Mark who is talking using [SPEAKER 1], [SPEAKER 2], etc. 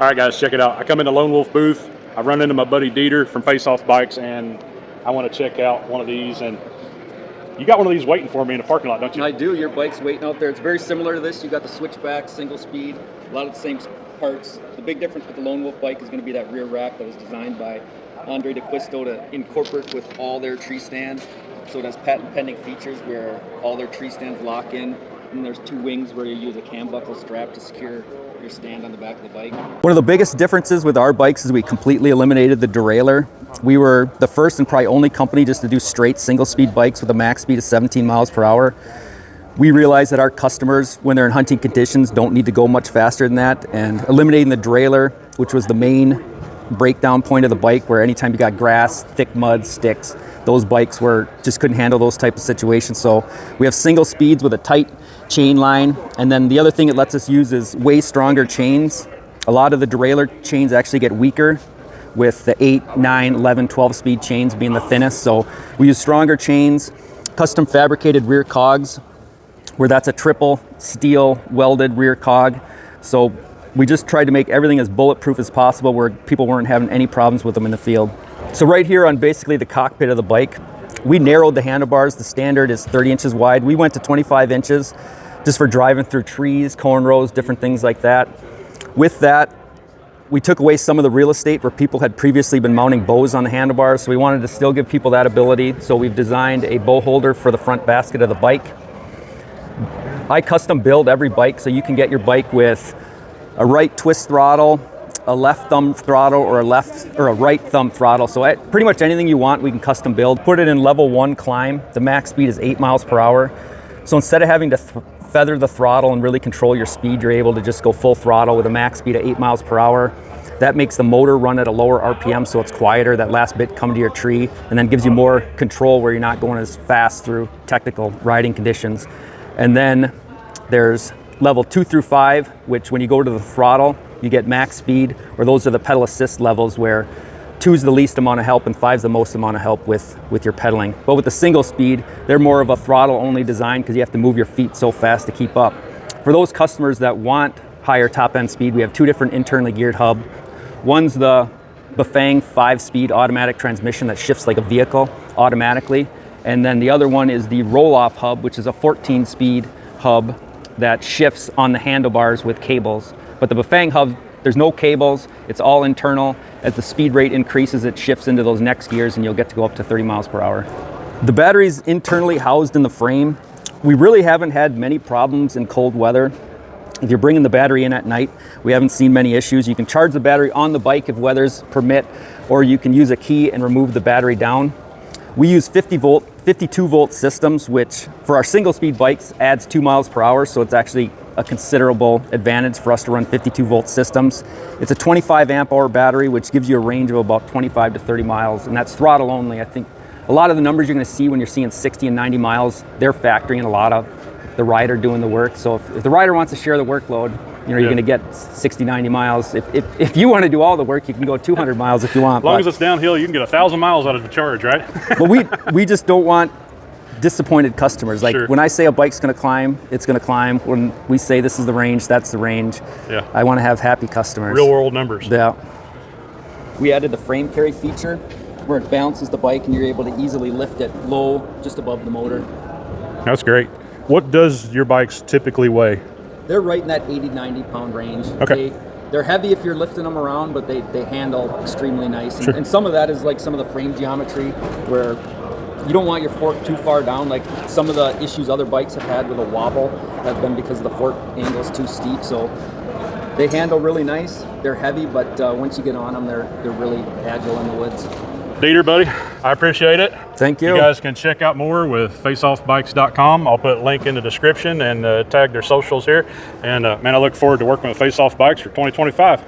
[SPEAKER 1] All right, guys, check it out. I come in the Lone Wolf booth. I run into my buddy Dieter from Faceoff Bikes, and I want to check out one of these. And you got one of these waiting for me in the parking lot, don't you?
[SPEAKER 2] I do. Your bike's waiting out there. It's very similar to this. You got the switchback, single speed, a lot of the same parts. The big difference with the Lone Wolf bike is going to be that rear rack that was designed by Andre DeQuisto to incorporate with all their tree stands. So it has patent pending features where all their tree stands lock in. And there's two wings where you use a cam buckle strap to secure your stand on the back of the bike.
[SPEAKER 3] One of the biggest differences with our bikes is we completely eliminated the derailleur. We were the first and probably only company just to do straight single speed bikes with a max speed of 17 miles per hour. We realized that our customers, when they're in hunting conditions, don't need to go much faster than that, and eliminating the derailleur, which was the main breakdown point of the bike, where anytime you got grass, thick mud, sticks, those bikes just couldn't handle those type of situations. So we have single speeds with a tight chain line, and then the other thing it lets us use is way stronger chains. A lot of the derailleur chains actually get weaker, with the 8, 9, 11, 12 speed chains being the thinnest. So we use stronger chains, custom fabricated rear cogs, where that's a triple steel welded rear cog. So we just tried to make everything as bulletproof as possible, where people weren't having any problems with them in the field. So right here on basically the cockpit of the bike, we narrowed the handlebars. The standard is 30 inches wide. We went to 25 inches just for driving through trees, cornrows, different things like that. With that, we took away some of the real estate where people had previously been mounting bows on the handlebars, so we wanted to still give people that ability. So we've designed a bow holder for the front basket of the bike. I custom build every bike, so you can get your bike with a right twist throttle, a left thumb throttle, or a right thumb throttle. So pretty much anything you want, we can custom build. Put it in level 1 climb. The max speed is 8 miles per hour. So instead of having to feather the throttle and really control your speed, you're able to just go full throttle with a max speed of 8 miles per hour. That makes the motor run at a lower RPM, so it's quieter. That last bit come to your tree, and then gives you more control where you're not going as fast through technical riding conditions. And then there's level 2 through 5, which when you go to the throttle, you get max speed, or those are the pedal assist levels, where 2 is the least amount of help and 5 is the most amount of help with your pedaling. But with the single speed, they're more of a throttle only design, because you have to move your feet so fast to keep up. For those customers that want higher top end speed, we have 2 different internally geared hubs. One's the Bafang 5-speed automatic transmission that shifts like a vehicle automatically. And then the other one is the roll-off hub, which is a 14-speed hub that shifts on the handlebars with cables. But the Bafang hub, there's no cables, it's all internal. As the speed rate increases, it shifts into those next gears, and you'll get to go up to 30 miles per hour. The battery's internally housed in the frame. We really haven't had many problems in cold weather. If you're bringing the battery in at night, we haven't seen many issues. You can charge the battery on the bike if weathers permit, or you can use a key and remove the battery down. We use 52 volt systems, which for our single speed bikes adds 2 miles per hour. So it's actually a considerable advantage for us to run 52 volt systems. It's a 25 amp hour battery, which gives you a range of about 25 to 30 miles. And that's throttle only. I think a lot of the numbers you're gonna see when you're seeing 60 and 90 miles, they're factoring in a lot of the rider doing the work. So if the rider wants to share the workload, you're going to get 60, 90 miles. If you want to do all the work, you can go 200 miles if you want.
[SPEAKER 1] As long as it's downhill, you can get 1,000 miles out of the charge, right?
[SPEAKER 3] But we just don't want disappointed customers. Like when I say a bike's going to climb, it's going to climb. When we say this is the range, that's the range.
[SPEAKER 1] Yeah.
[SPEAKER 3] I want to have happy customers.
[SPEAKER 1] Real world numbers.
[SPEAKER 3] Yeah.
[SPEAKER 2] We added the frame carry feature where it balances the bike and you're able to easily lift it low just above the motor.
[SPEAKER 1] That's great. What does your bikes typically weigh?
[SPEAKER 2] They're right in that 80, 90 pound range.
[SPEAKER 1] Okay.
[SPEAKER 2] They're heavy if you're lifting them around, but they handle extremely nice. And some of that is like some of the frame geometry where you don't want your fork too far down. Like some of the issues other bikes have had with a wobble have been because the fork angle is too steep. So they handle really nice. They're heavy, but once you get on them, they're really agile in the woods.
[SPEAKER 1] Dieter, buddy, I appreciate it.
[SPEAKER 3] Thank you.
[SPEAKER 1] You guys can check out more with faceoffbikes.com. I'll put a link in the description and tag their socials here. And man, I look forward to working with Faceoff Bikes for 2025.